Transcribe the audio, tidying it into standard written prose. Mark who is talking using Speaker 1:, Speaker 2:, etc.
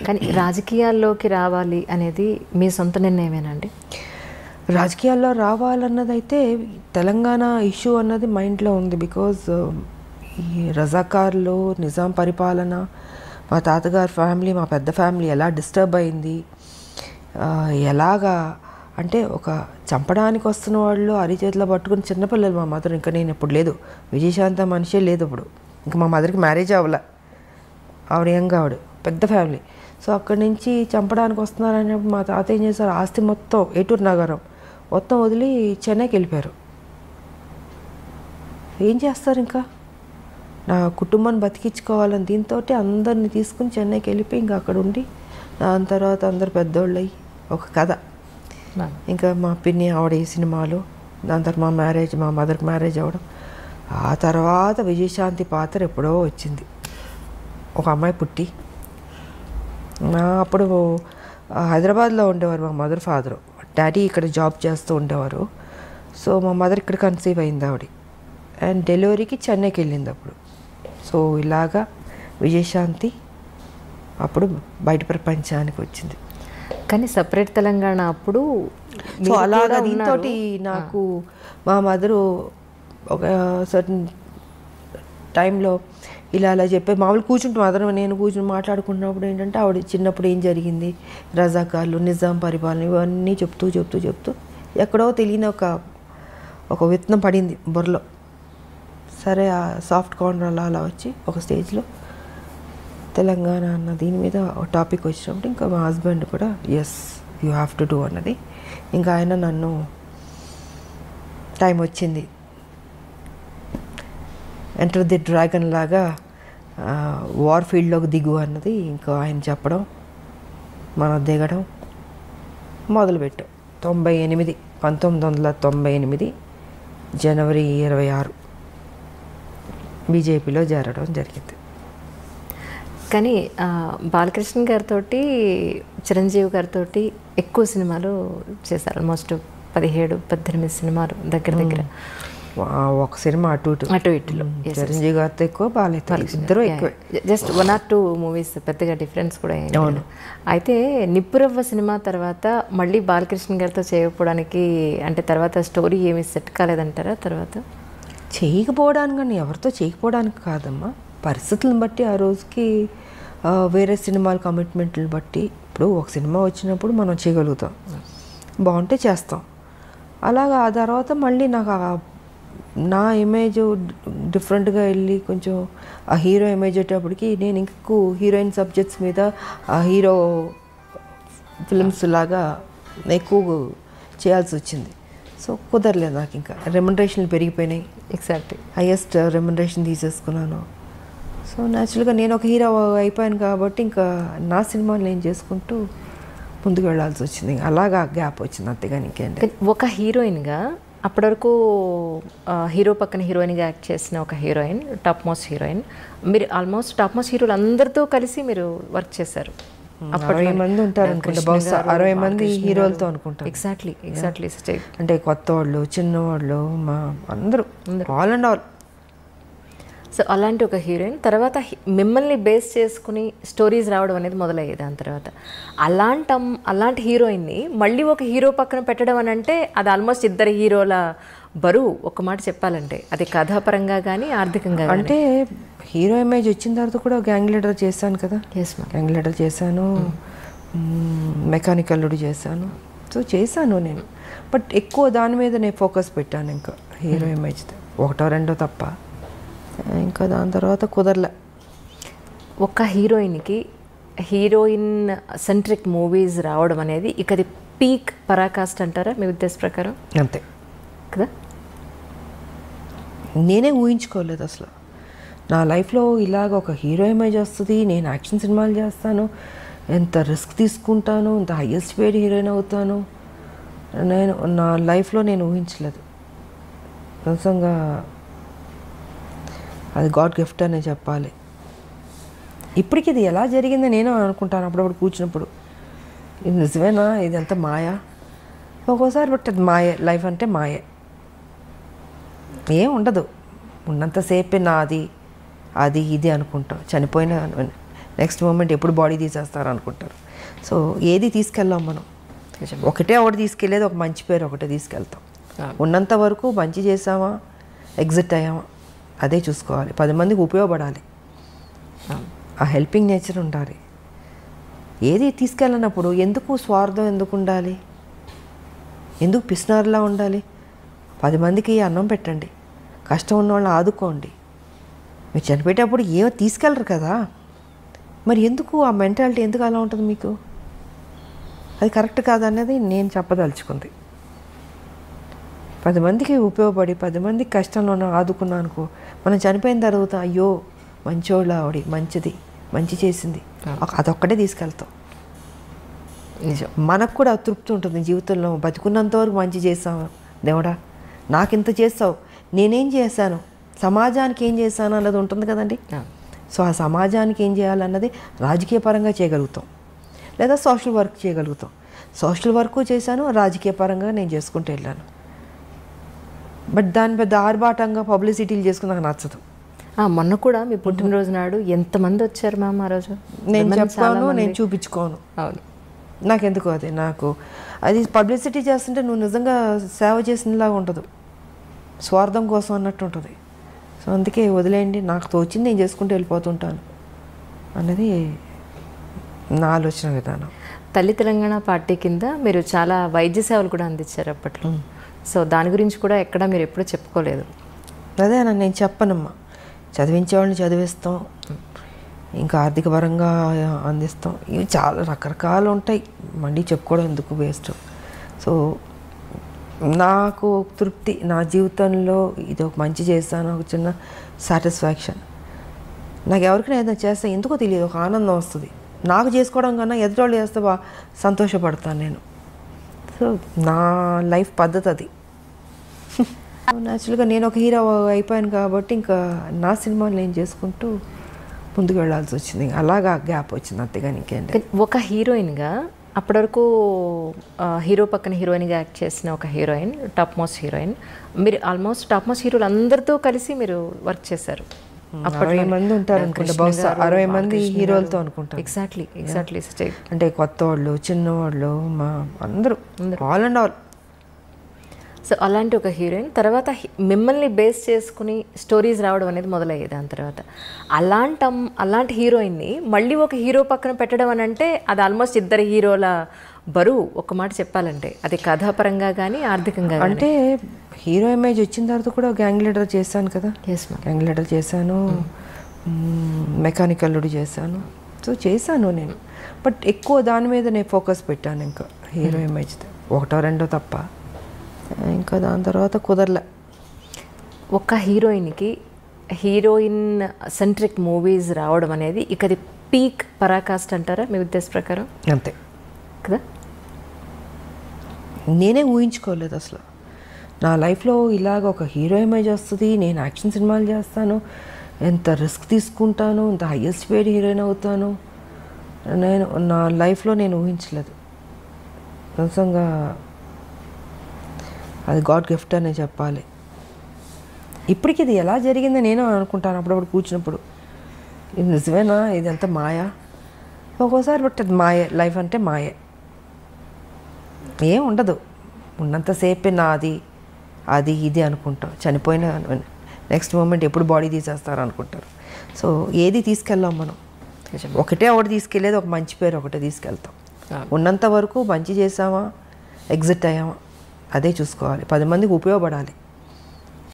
Speaker 1: కానీ రాజకీయాల్లోకి రావాలి అనేది మీ సొంత నిర్ణయమేనండి?
Speaker 2: రాజకీయాల్లో రావాలన్నదైతే తెలంగాణ ఇష్యూ అన్నది మైండ్లో ఉంది. బికాజ్ ఈ రజాకార్లు, నిజాం పరిపాలన, మా తాతగారి ఫ్యామిలీ, మా పెద్ద ఫ్యామిలీ ఎలా డిస్టర్బ్ అయింది, ఎలాగా అంటే ఒక చంపడానికి వస్తున్న వాళ్ళు అరిచేతిలో పట్టుకుని చిన్నపిల్లలు. మా మదర్, ఇంకా నేను ఇప్పుడు లేదు, విజయశాంత మనిషే లేదు ఇప్పుడు, ఇంకా మా మదర్కి మ్యారేజ్ అవ్వలే, ఆవిడ ఆవిడ పెద్ద ఫ్యామిలీ. సో అక్కడి నుంచి చంపడానికి వస్తున్నారనేప్పుడు మా తాత ఏం చేశారు, ఆస్తి మొత్తం ఏటూరు నగరం మొత్తం వదిలి చెన్నైకి వెళ్ళిపోయారు. ఏం చేస్తారు, ఇంకా నా కుటుంబాన్ని బతికించుకోవాలని దీంతో అందరిని తీసుకుని చెన్నైకి వెళ్ళిపోయి ఇంకా అక్కడ ఉండి, దాని తర్వాత అందరు పెద్దోళ్ళు అయ్యి ఒక కథ. ఇంకా మా పిన్ని ఆవిడ ఈ సినిమాలు, దాని తర్వాత మా మ్యారేజ్, మా మదర్కి మ్యారేజ్ అవ్వడం. ఆ తర్వాత విజయశాంతి పాత్ర ఎప్పుడో వచ్చింది, ఒక అమ్మాయి పుట్టి. అప్పుడు హైదరాబాద్లో ఉండేవారు మా మదర్ ఫాదరు, డాడీ ఇక్కడ జాబ్ చేస్తూ ఉండేవారు. సో మా మదర్ ఇక్కడ కన్సీవ్ అయింది ఆవిడ, అండ్ డెలివరీకి చెన్నైకి వెళ్ళింది అప్పుడు. సో ఇలాగా విజయశాంతి అప్పుడు బయట ప్రపంచానికి వచ్చింది.
Speaker 1: కానీ సపరేట్ తెలంగాణ అప్పుడు
Speaker 2: సో అలాగా దీంతో నాకు మా మదరు ఒక సర్టన్ టైంలో ఇలా అలా చెప్పి మామూలు కూర్చుంటాం, మదర్ నేను కూర్చుని మాట్లాడుకున్నప్పుడు ఏంటంటే ఆవిడ చిన్నప్పుడు ఏం జరిగింది, రజాకార్లు, నిజాం పరిపాలన, ఇవన్నీ చెప్తూ చెప్తూ చెప్తూ ఎక్కడో తెలియని ఒక విత్తనం పడింది బుర్రలో. సరే ఆ సాఫ్ట్ కార్నర్ అలా అలా వచ్చి ఒక స్టేజ్లో తెలంగాణ అన్న దీని మీద ఒక టాపిక్ వచ్చినప్పుడు ఇంకా మా హస్బెండ్ కూడా yes you have to do అన్నది. ఇంకా ఆయన నన్ను టైం వచ్చింది ఎంటర్ ది డ్రాగన్ లాగా వార్ ఫీల్డ్లోకి దిగు అన్నది ఇంకా ఆయన చెప్పడం, మనం దిగడం మొదలుపెట్టాం. 1998 జనవరి 26 బీజేపీలో చేరడం జరిగింది.
Speaker 1: కానీ బాలకృష్ణ గారితో, చిరంజీవి గారితో ఎక్కువ సినిమాలు చేశారు. ఆల్మోస్ట్ 17-18 సినిమాలు దగ్గర దగ్గర.
Speaker 2: ఒక సినిమా అటు ఇటులో చిరంజీవి గారితో ఎక్కువ, బాలయ్యతో ఇద్దరు ఎక్కువ.
Speaker 1: జస్ట్ 1 or 2 మూవీస్, పెద్దగా డిఫరెన్స్ కూడా అయింది. అయితే నిప్పురవ్వ సినిమా తర్వాత మళ్ళీ బాలకృష్ణ గారితో చేయకపోవడానికి అంటే తర్వాత స్టోరీ ఏమి సెట్ కాలేదంటారా? తర్వాత
Speaker 2: చేయకపోవడానికి కానీ ఎవరితో చేయకపోవడానికి కాదమ్మా, పరిస్థితులను బట్టి ఆ రోజుకి వేరే సినిమాల కమిట్మెంట్లను బట్టి. ఇప్పుడు ఒక సినిమా వచ్చినప్పుడు మనం చేయగలుగుతాం, బాగుంటే చేస్తాం. అలాగా ఆ తర్వాత మళ్ళీ నాకు నా ఇమేజ్ డిఫరెంట్గా వెళ్ళి కొంచెం ఆ హీరో ఇమేజ్ వచ్చేటప్పటికి నేను ఇంకెక్కువ హీరోయిన్ సబ్జెక్ట్స్ మీద ఆ హీరో ఫిల్మ్స్ లాగా ఎక్కువ చేయాల్సి వచ్చింది. సో కుదరలేదు నాకు, ఇంకా రెమ్యునరేషన్లు పెరిగిపోయినాయి.
Speaker 1: ఎగ్జాక్ట్లీ
Speaker 2: హైయెస్ట్ రెమ్యునరేషన్ తీసేసుకున్నాను. సో న్యాచురల్గా నేను ఒక హీరో అయిపోయాను కాబట్టి ఇంకా నా సినిమాలు నేను చేసుకుంటూ ముందుకు వెళ్ళాల్సి వచ్చింది. అలాగా గ్యాప్ వచ్చింది, అంతేగాని ఇంకేంటి.
Speaker 1: ఒక హీరోయిన్గా అప్పటి వరకు హీరో పక్కన హీరోయిన్గా యాక్ట్ చేసిన ఒక హీరోయిన్, టాప్ మోస్ట్ హీరోయిన్. మీరు ఆల్మోస్ట్ టాప్ మోస్ట్ హీరోలు అందరితో కలిసి మీరు వర్క్ చేశారు.
Speaker 2: 60 మంది ఉంటారు అనుకుంటా, బహుశా 60 మంది హీరోలతో అనుకుంటారు.
Speaker 1: ఎగ్జాక్ట్లీ
Speaker 2: అంటే కొత్త వాళ్ళు, చిన్నవాళ్ళు, మా అందరూ ఆల్ అండ్ ఆల్.
Speaker 1: సో అలాంటి ఒక హీరోయిన్ తర్వాత మిమ్మల్ని బేస్ చేసుకుని స్టోరీస్ రావడం అనేది మొదలయ్యేది. దాని తర్వాత అలాంటి హీరోయిన్ని మళ్ళీ ఒక హీరో పక్కన పెట్టడం అని అంటే అది ఆల్మోస్ట్ ఇద్దరు హీరోల బరువు. ఒక మాట చెప్పాలంటే అది కథాపరంగా కానీ ఆర్థికంగా.
Speaker 2: అంటే హీరో ఇమేజ్ వచ్చిన తర్వాత కూడా గ్యాంగ్ లీడర్ చేశాను కదా. గ్యాంగ్ లీడర్ చేశాను, మెకానికల్ అల్లుడు చేశాను. సో చేశాను నేను, బట్ ఎక్కువ దాని మీద నేను ఫోకస్ పెట్టాను. ఇంకా హీరో ఇమేజ్ ఒకటో రెండో తప్ప, ఇంకా దాని తర్వాత కుదరలే.
Speaker 1: ఒక హీరోయిన్కి హీరోయిన్ సెంట్రిక్ మూవీస్ రావడం అనేది ఇక అది పీక్ పరాకాష్ట అంటారా మీ ఉద్దేశ ప్రకారం?
Speaker 2: అంతే
Speaker 1: కదా.
Speaker 2: నేనే ఊహించుకోలేదు అసలు నా లైఫ్లో ఇలాగ ఒక హీరో ఇమేజ్ వస్తుంది, నేను యాక్షన్ సినిమాలు చేస్తాను, ఎంత రిస్క్ తీసుకుంటాను, ఎంత హైయెస్ట్ పేడ్ హీరోయిన్ అవుతాను, నేను నా లైఫ్లో నేను ఊహించలేదు. నిజంగా అది గాడ్ గిఫ్ట్ అనే చెప్పాలి. ఇప్పటికి ఇది ఎలా జరిగిందో నేను అనుకుంటాను అప్పుడప్పుడు కూర్చున్నప్పుడు, ఇది నిజమేనా, ఇదంతా మాయా ఒక్కోసారి. బట్ అది మాయే, లైఫ్ అంటే మాయే, ఏం ఉండదు. ఉన్నంతసేపే నాది అది ఇది అనుకుంటాం. చనిపోయిన నెక్స్ట్ మూమెంట్ ఎప్పుడు బాడీ తీసేస్తారు అనుకుంటారు. సో ఏది తీసుకెళ్ళాం మనం, ఒకటే తీసుకెళ్ళేది, ఒక మంచి పేరు ఒకటే తీసుకెళ్తాం. ఉన్నంత వరకు మంచి చేసామా, ఎగ్జిట్ అయ్యామా, అదే చూసుకోవాలి. 10 మందికి ఉపయోగపడాలి, ఆ హెల్పింగ్ నేచర్ ఉండాలి. ఏది తీసుకెళ్ళినప్పుడు ఎందుకు స్వార్థం ఎందుకు ఉండాలి, ఎందుకు పిసినారులా ఉండాలి? 10 మందికి అన్నం పెట్టండి, కష్టం ఉన్న వాళ్ళని ఆదుకోండి. మీరు చనిపోయేటప్పుడు ఏమో తీసుకెళ్ళరు కదా, మరి ఎందుకు ఆ మెంటాలిటీ ఎందుకు అలా ఉంటుంది మీకు? అది కరెక్ట్ కాదనేది నేను చెప్పదలుచుకుంది. 10 మందికి ఉపయోగపడి 10 మందికి కష్టంలో ఆదుకున్నా అనుకో, మనం చనిపోయిన తర్వాత అయ్యో మంచోళ్ళ ఆవిడ, మంచిది, మంచి చేసింది, అదొక్కటే తీసుకెళ్తాం.
Speaker 1: నిజం.
Speaker 2: మనకు కూడా తృప్తి ఉంటుంది జీవితంలో. బతికున్నంత వరకు మంచి చేసాము, దేవుడా నాకు ఇంత చేస్తావు, నేనేం చేశాను, సమాజానికి ఏం చేశాను అన్నది ఉంటుంది కదండి. సో ఆ సమాజానికి ఏం చేయాలన్నది రాజకీయ పరంగా చేయగలుగుతాం, లేదా సోషల్ వర్క్ చేయగలుగుతాం. సోషల్ వర్క్ చేశాను, రాజకీయ పరంగా నేను చేసుకుంటూ వెళ్ళాను. బట్ దాని పెద్ద ఆర్భాటంగా పబ్లిసిటీలు చేసుకుని నాకు నచ్చదు.
Speaker 1: మొన్న కూడా మీ పుట్టినరోజు నాడు ఎంతమంది వచ్చారు మ్యామ్ ఆ రోజు?
Speaker 2: నేను చెప్పాను, నేను చూపించుకోను.
Speaker 1: అవును,
Speaker 2: నాకెందుకు అది, నాకు అది పబ్లిసిటీ చేస్తుంటే నువ్వు నిజంగా సేవ చేసినలాగా ఉండదు, స్వార్థం కోసం అన్నట్టు ఉంటుంది. సో అందుకే వదిలేయండి, నాకు తోచింది నేను చేసుకుంటూ వెళ్ళిపోతుంటాను అన్నది నా ఆలోచన విధానం.
Speaker 1: తల్లి తెలంగాణ పార్టీ కింద మీరు చాలా వైద్య సేవలు కూడా అందించారు అప్పట్లో. సో దాని గురించి కూడా ఎక్కడ మీరు ఎప్పుడూ చెప్పుకోలేదు.
Speaker 2: అదే నేను చెప్పనమ్మా, చదివించేవాళ్ళని చదివిస్తాం, ఇంకా ఆర్థిక పరంగా అందిస్తాం, ఇవి చాలా రకరకాలు ఉంటాయి, మళ్ళీ చెప్పుకోవడం ఎందుకు, వేస్ట్. సో నాకు తృప్తి, నా జీవితంలో ఇది ఒక మంచి చేస్తాను, ఒక చిన్న సాటిస్ఫాక్షన్. నాకు ఎవరికైనా ఏదైనా చేస్తే ఎందుకో తెలియదు, ఒక ఆనందం వస్తుంది. నాకు చేసుకోవడం కన్నా ఎదుటోళ్ళు చేస్తే సంతోషపడతాను నేను. సో నా లైఫ్ పద్ధతి అది. న్యాచురల్గా నేను ఒక హీరో అయిపోయాను కాబట్టి ఇంకా నా సినిమాలు నేను చేసుకుంటూ ముందుకు వెళ్ళాల్సి వచ్చింది. అలాగా గ్యాప్ వచ్చింది, అంతేగాని ఇంకేంటి.
Speaker 1: ఒక హీరోయిన్గా అప్పటి వరకు హీరో పక్కన హీరోయిన్గా యాక్ట్ చేసిన ఒక హీరోయిన్, టాప్ మోస్ట్ హీరోయిన్. మీరు ఆల్మోస్ట్ టాప్ మోస్ట్ హీరోలు అందరితో కలిసి మీరు వర్క్ చేశారు.
Speaker 2: 60 మంది ఉంటారు అనుకుంటా, బహుశా 60 మంది హీరోలతో అనుకుంటా.
Speaker 1: ఎగ్జాక్ట్లీ
Speaker 2: అంటే కొత్త వాళ్ళు, చిన్నవాళ్ళు, మా అందరూ ఆల్ అండ్ ఆల్.
Speaker 1: సో అలాంటి ఒక హీరోయిన్ తర్వాత మిమ్మల్ని బేస్ చేసుకుని స్టోరీస్ రావడం అనేది మొదలయ్యేది. దాని తర్వాత అలాంటి హీరోయిన్ని మళ్ళీ ఒక హీరో పక్కన పెట్టడం అని అంటే అది ఆల్మోస్ట్ 2 హీరోల బరువు. ఒక మాట చెప్పాలంటే అది కథాపరంగా కానీ ఆర్థికంగా.
Speaker 2: అంటే హీరో ఇమేజ్ వచ్చిన తర్వాత కూడా గ్యాంగ్ లీడర్ చేశాను కదా. గ్యాంగ్ లీడర్ చేశాను, మెకానికల్ చేశాను. సో చేశాను నేను, బట్ ఎక్కువ దాని మీద నేను ఫోకస్ పెట్టాను. ఇంకా హీరో ఇమేజ్ 1-2 తప్ప ఇంకా దాని తర్వాత కుదరలే.
Speaker 1: ఒక హీరోయిన్కి హీరోయిన్ సెంట్రిక్ మూవీస్ రావడం అనేది ఇక అది పీక్ పరాకాష్ట అంటారా మీ ఉద్దేశ ప్రకారం?
Speaker 2: అంతే
Speaker 1: కదా.
Speaker 2: నేనే ఊహించుకోలేదు అసలు నా లైఫ్లో ఇలాగ ఒక హీరో ఇమేజ్ వస్తుంది, నేను యాక్షన్ సినిమాలు చేస్తాను, ఎంత రిస్క్ తీసుకుంటాను, ఎంత హైయెస్ట్ పేడ్ హీరోయిన్ అవుతాను, నేను నా లైఫ్లో నేను ఊహించలేదు. నిజంగా అది గాడ్ గిఫ్ట్ అనే చెప్పాలి. ఇప్పటికి ఇది ఎలా జరిగిందో నేను అనుకుంటాను అప్పుడప్పుడు కూర్చున్నప్పుడు, ఇది నిజమేనా, ఇది ఎంత మాయా ఒక్కోసారి. బట్ అది మాయే, లైఫ్ అంటే మాయే, ఏం ఉండదు. ఉన్నంతసేపే నాది అది ఇది అనుకుంటాం, చనిపోయిన నెక్స్ట్ మూమెంట్ ఎప్పుడు బాడీ తీసేస్తారు అనుకుంటారు. సో ఏది తీసుకెళ్ళాం మనం, ఒకటే తీసుకెళ్ళేది, ఒక మంచి పేరు ఒకటే తీసుకెళ్తాం. ఉన్నంత వరకు మంచి చేసామా, ఎగ్జిట్ అయ్యామా, అదే చూసుకోవాలి. 10 మందికి ఉపయోగపడాలి.